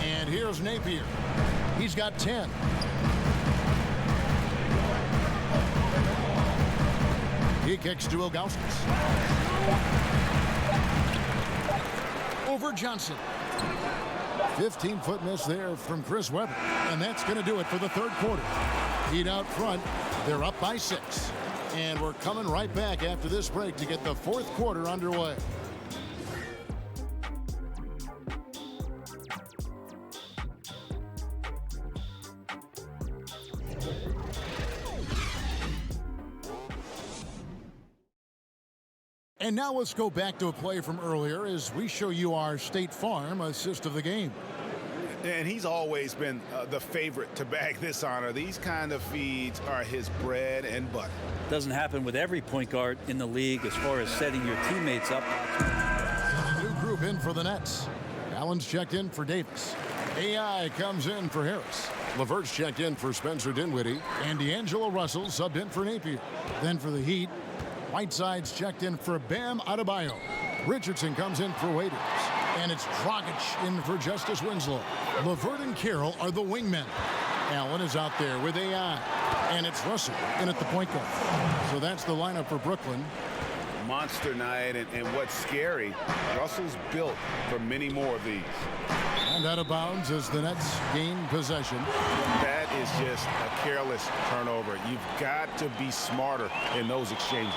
And here's Napier. He's got 10. He kicks to Ilgauskas. Over Johnson. 15-foot miss there from Chris Webber. And that's going to do it for the third quarter. Heat out front. They're up by 6. And we're coming right back after this break to get the fourth quarter underway. And now let's go back to a play from earlier as we show you our State Farm assist of the game. And he's always been the favorite to bag this honor. These kind of feeds are his bread and butter. Doesn't happen with every point guard in the league as far as setting your teammates up. A new group in for the Nets. Allen's checked in for Davis. AI comes in for Harris. LeVert's checked in for Spencer Dinwiddie. And D'Angelo Russell subbed in for Napier. Then for the Heat, Whiteside's checked in for Bam Adebayo. Richardson comes in for Waiters. And it's Dragic in for Justice Winslow. LeVert and Carroll are the wingmen. Allen is out there with AI. And it's Russell in at the point guard. So that's the lineup for Brooklyn. Monster night, and what's scary, Russell's built for many more of these. And out of bounds as the Nets gain possession. That is just a careless turnover. You've got to be smarter in those exchanges.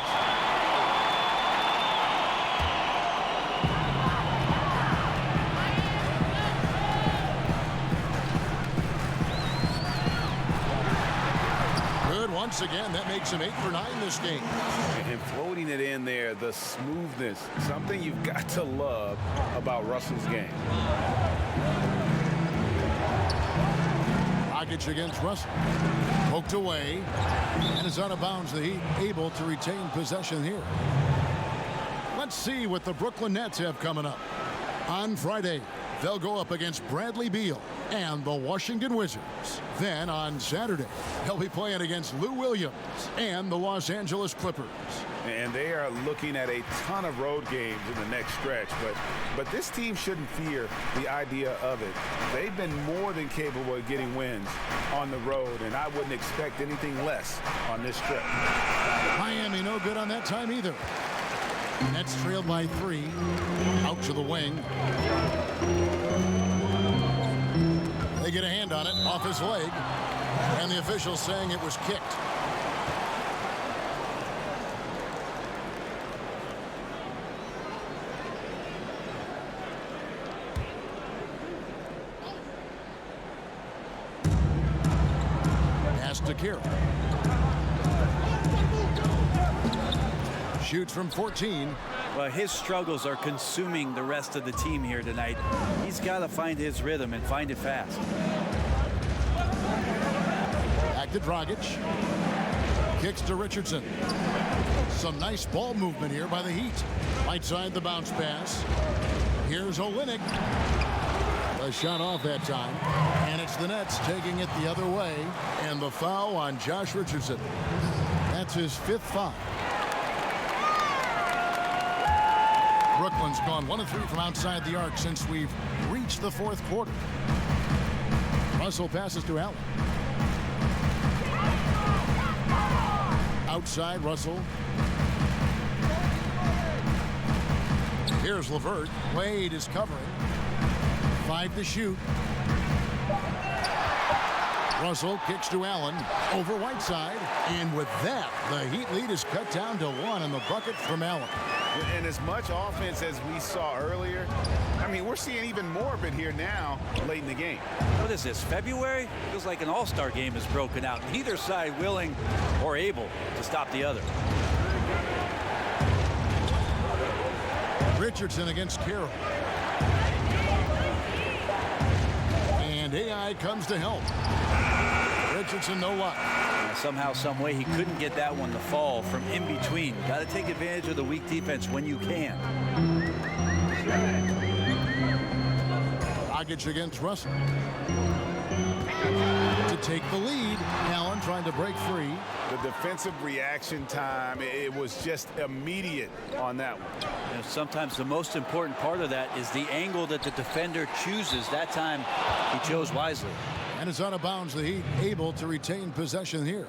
Good once again. That makes him 8 for 9 this game. And floating it in there, the smoothness, something you've got to love about Russell's game. Dragic against Russell. Poked away. And is out of bounds. The Heat able to retain possession here. Let's see what the Brooklyn Nets have coming up. On Friday, they'll go up against Bradley Beal and the Washington Wizards. Then on Saturday, they'll be playing against Lou Williams and the Los Angeles Clippers. And they are looking at a ton of road games in the next stretch, but this team shouldn't fear the idea of it. They've been more than capable of getting wins on the road, and I wouldn't expect anything less on this trip. Miami no good on that time either. Nets trailed by 3. Out to the wing. They get a hand on it off his leg, and the officials saying it was kicked. Pass to Carroll. Shoots from 14. Well, his struggles are consuming the rest of the team here tonight. He's got to find his rhythm and find it fast. Back to Dragic. Kicks to Richardson. Some nice ball movement here by the Heat. Right side the bounce pass. Here's Olynyk. A shot off that time. And it's the Nets taking it the other way. And the foul on Josh Richardson. That's his 5th foul. Brooklyn's gone 1 of 3 from outside the arc since we've reached the fourth quarter. Russell passes to Allen. Outside Russell. Here's LeVert. Wade is covering. 5 to shoot. Russell kicks to Allen over Whiteside. And with that, the Heat lead is cut down to 1 in the bucket from Allen. And as much offense as we saw earlier, I mean, we're seeing even more of it here now late in the game. What is this, February? Feels like an all-star game is broken out. Neither side willing or able to stop the other. Richardson against Carroll. And AI comes to help. Richardson, no luck. Somehow, some way, he couldn't get that one to fall from in between. Got to take advantage of the weak defense when you can. Dragic against Russell. To take the lead, Allen trying to break free. The defensive reaction time, it was just immediate on that one. You know, sometimes the most important part of that is the angle that the defender chooses. That time, he chose wisely. And it's out of bounds. The Heat able to retain possession here.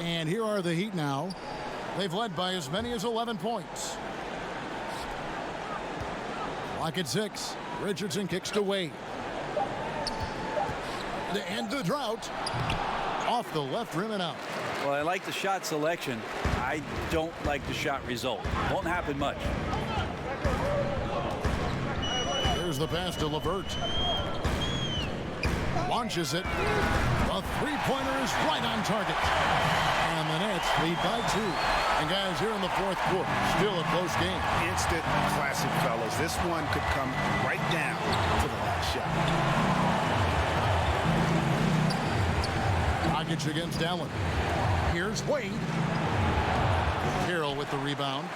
And here are the Heat now. They've led by as many as 11 points. Clock at 6. Richardson kicks to Wade. To end the drought. Off the left rim and out. Well, I like the shot selection. I don't like the shot result. Won't happen much. Here's the pass to LeVert. Launches it. The three-pointer is right on target. And the Nets lead by 2. And guys, here in the fourth quarter, still a close game. Instant classic, fellas. This one could come right down to the last shot. Dragic against Allen. Here's Wade. Carroll with the rebound.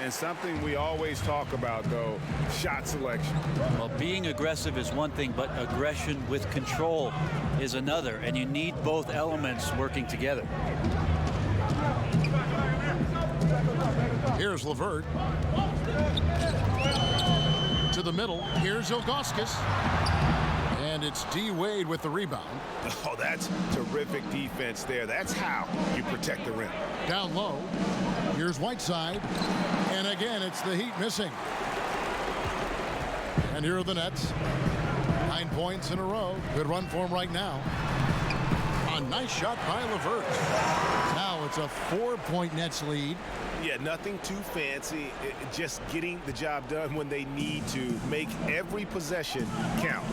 And something we always talk about, though, shot selection. Well, being aggressive is one thing, but aggression with control is another, and you need both elements working together. Here's LeVert. To the middle. Here's Ilgauskas. And it's D. Wade with the rebound. Oh, that's terrific defense there. That's how you protect the rim. Down low. Here's Whiteside. And again, it's the Heat missing. And here are the Nets. 9 points in a row. Good run for them right now. A nice shot by LeVert. Now it's a 4-point Nets lead. Yeah, nothing too fancy. Just getting the job done when they need to. Make every possession count.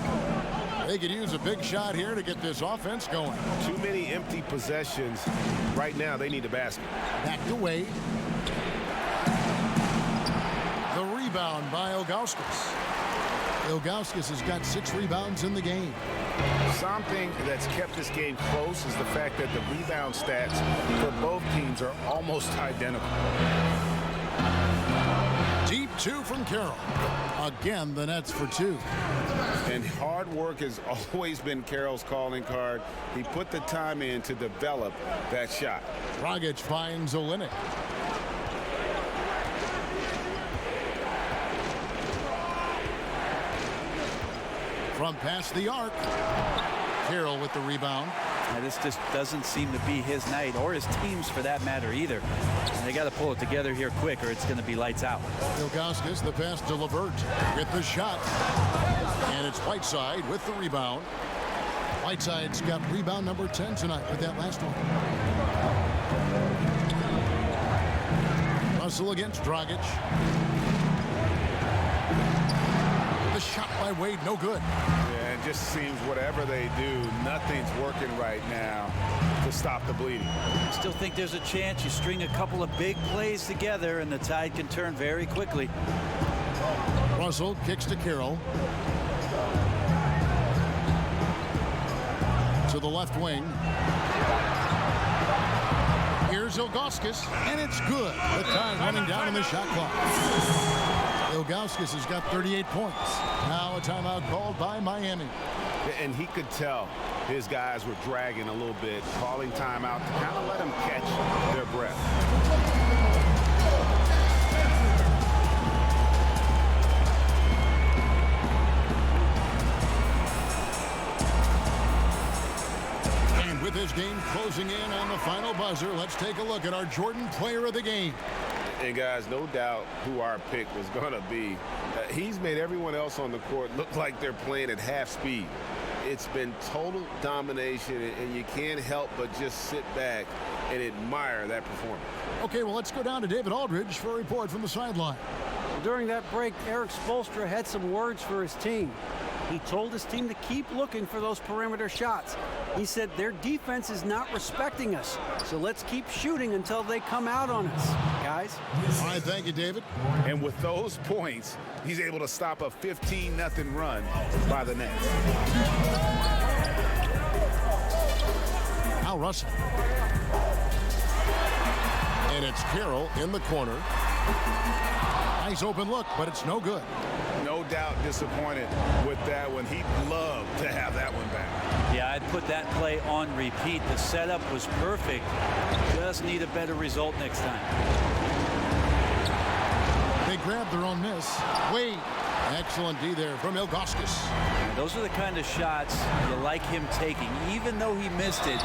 They could use a big shot here to get this offense going. Too many empty possessions. Right now, they need a basket. Back to Wade. The rebound by Ilgauskas. Ilgauskas has got 6 rebounds in the game. Something that's kept this game close is the fact that the rebound stats for both teams are almost identical. Deep 2 from Carroll. Again, the Nets for 2. And hard work has always been Carroll's calling card. He put the time in to develop that shot. Dragic finds Olynyk. From past the arc. Carroll with the rebound. Now, this just doesn't seem to be his night, or his team's for that matter either. And they got to pull it together here quick, or it's going to be lights out. Ilgauskas, the pass to LeVert. With the shot. And it's Whiteside with the rebound. Whiteside's got rebound number 10 tonight with that last one. Russell against Dragic. The shot by Wade, no good. Yeah, it just seems whatever they do, nothing's working right now to stop the bleeding. I still think there's a chance you string a couple of big plays together and the tide can turn very quickly. Russell kicks to Carroll. To the left wing. Here's Ilgauskas, and it's good. The time running down in the shot clock. Ilgauskas has got 38 points. Now a timeout called by Miami. And he could tell his guys were dragging a little bit, calling timeout to kind of let them catch their breath. With this game closing in on the final buzzer, let's take a look at our Jordan Player of the Game. And guys, no doubt who our pick was going to be. He's made everyone else on the court look like they're playing at half speed. It's been total domination, and you can't help but just sit back and admire that performance. Okay, well, let's go down to David Aldridge for a report from the sideline. During that break, Eric Spoelstra had some words for his team. He told his team to keep looking for those perimeter shots. He said their defense is not respecting us, so let's keep shooting until they come out on us, guys. All right, thank you, David. And with those points, he's able to stop a 15-0 run by the Nets. Now Russell. And it's Carroll in the corner. Nice open look, but it's no good. No doubt disappointed with that one. He'd love to have that one back. Yeah, I'd put that play on repeat. The setup was perfect. Just need a better result next time. They grabbed their own miss. Wade. Excellent D there from Ilgauskas. And those are the kind of shots you like him taking. Even though he missed it,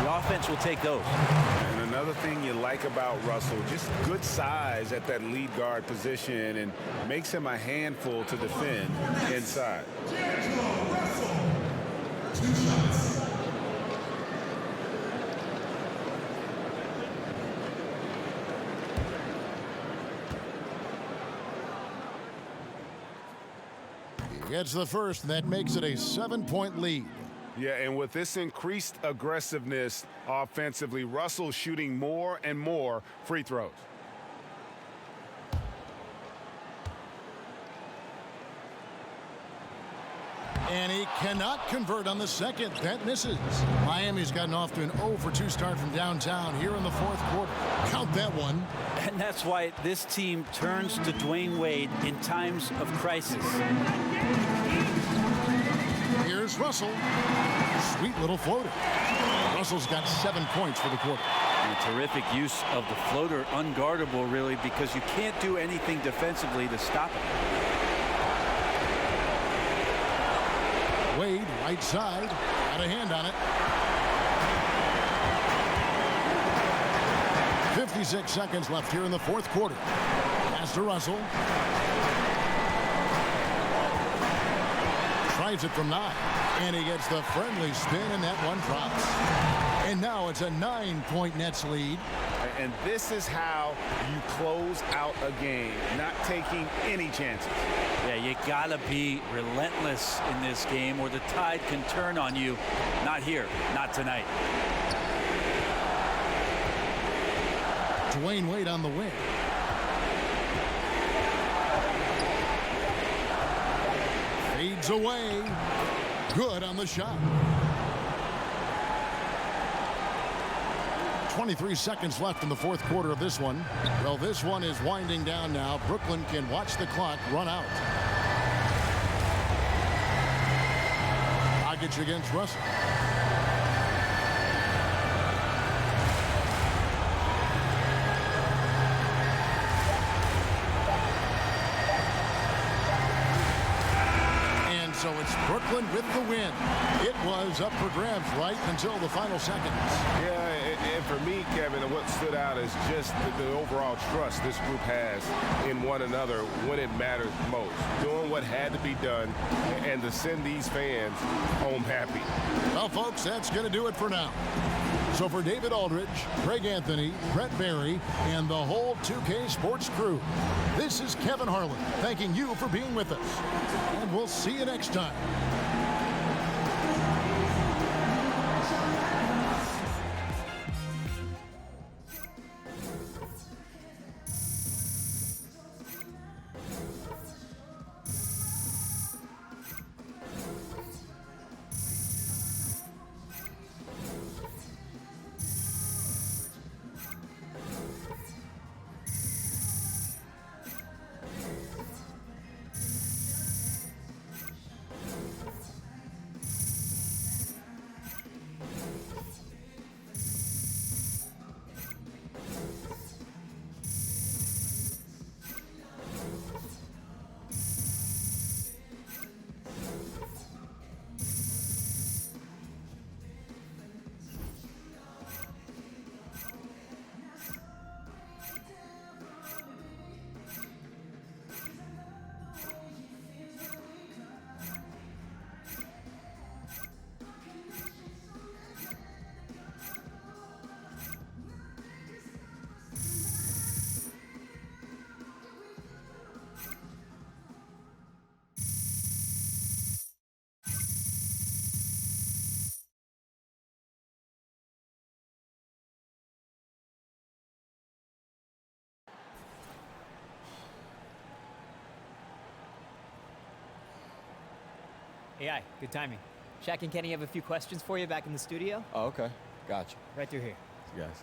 the offense will take those. And another thing you like about Russell, just good size at that lead guard position, and makes him a handful to defend inside. Gets the first, and that makes it a 7-point lead. Yeah, and with this increased aggressiveness offensively, Russell's shooting more and more free throws. And he cannot convert on the second. That misses. Miami's gotten off to an 0-for-2 start from downtown here in the fourth quarter. Count that one. And that's why this team turns to Dwayne Wade in times of crisis. Here's Russell. Sweet little floater. Russell's got 7 points for the quarter. And a terrific use of the floater, unguardable really, because you can't do anything defensively to stop it. Wade, right side, got a hand on it. 56 seconds left here in the fourth quarter. Pass to Russell. Tries it from 9. And he gets the friendly spin, and that one drops. And now it's a 9-point Nets lead. And this is how you close out a game, not taking any chances. Yeah, you gotta be relentless in this game or the tide can turn on you. Not here, not tonight. Dwayne Wade on the wing. Fades away. Good on the shot. 23 seconds left in the fourth quarter of this one. Well, this one is winding down now. Brooklyn can watch the clock run out. Dragic against Russell. And so it's Brooklyn with the win. It was up for grabs right until the final seconds. Yeah, and for me, Kevin, what stood out is just the overall trust this group has in one another when it matters most. Doing what had to be done and to send these fans home happy. Well, folks, that's going to do it for now. So for David Aldridge, Greg Anthony, Brett Barry, and the whole 2K Sports crew, this is Kevin Harlan thanking you for being with us. And we'll see you next time. AI, good timing. Shaq and Kenny have a few questions for you back in the studio. Oh, okay. Gotcha. Right through here. See you guys.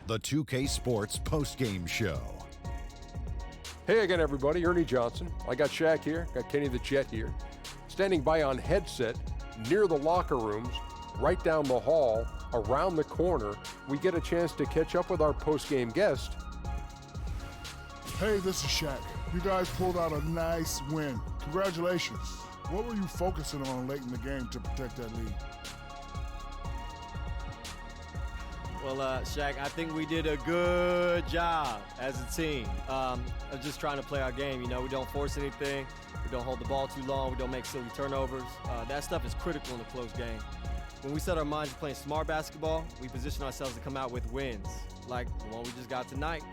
The 2K Sports postgame show. Hey again, everybody. Ernie Johnson. I got Shaq here. Got Kenny the Jet here. Standing by on headset near the locker rooms, right down the hall, around the corner. We get a chance to catch up with our postgame guest. Hey, this is Shaq. You guys pulled out a nice win. Congratulations. What were you focusing on late in the game to protect that lead? Well, Shaq, I think we did a good job as a team of just trying to play our game. You know, we don't force anything. We don't hold the ball too long. We don't make silly turnovers. That stuff is critical in a close game. When we set our minds to playing smart basketball, we position ourselves to come out with wins, like the one we just got tonight.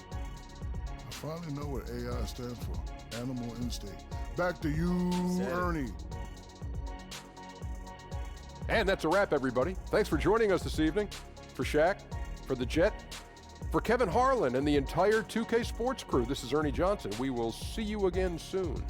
I finally know what AI stands for. Animal instinct. Back to you, Ernie. And that's a wrap, everybody. Thanks for joining us this evening. For Shaq, for the Jet, for Kevin Harlan and the entire 2K Sports crew, this is Ernie Johnson. We will see you again soon.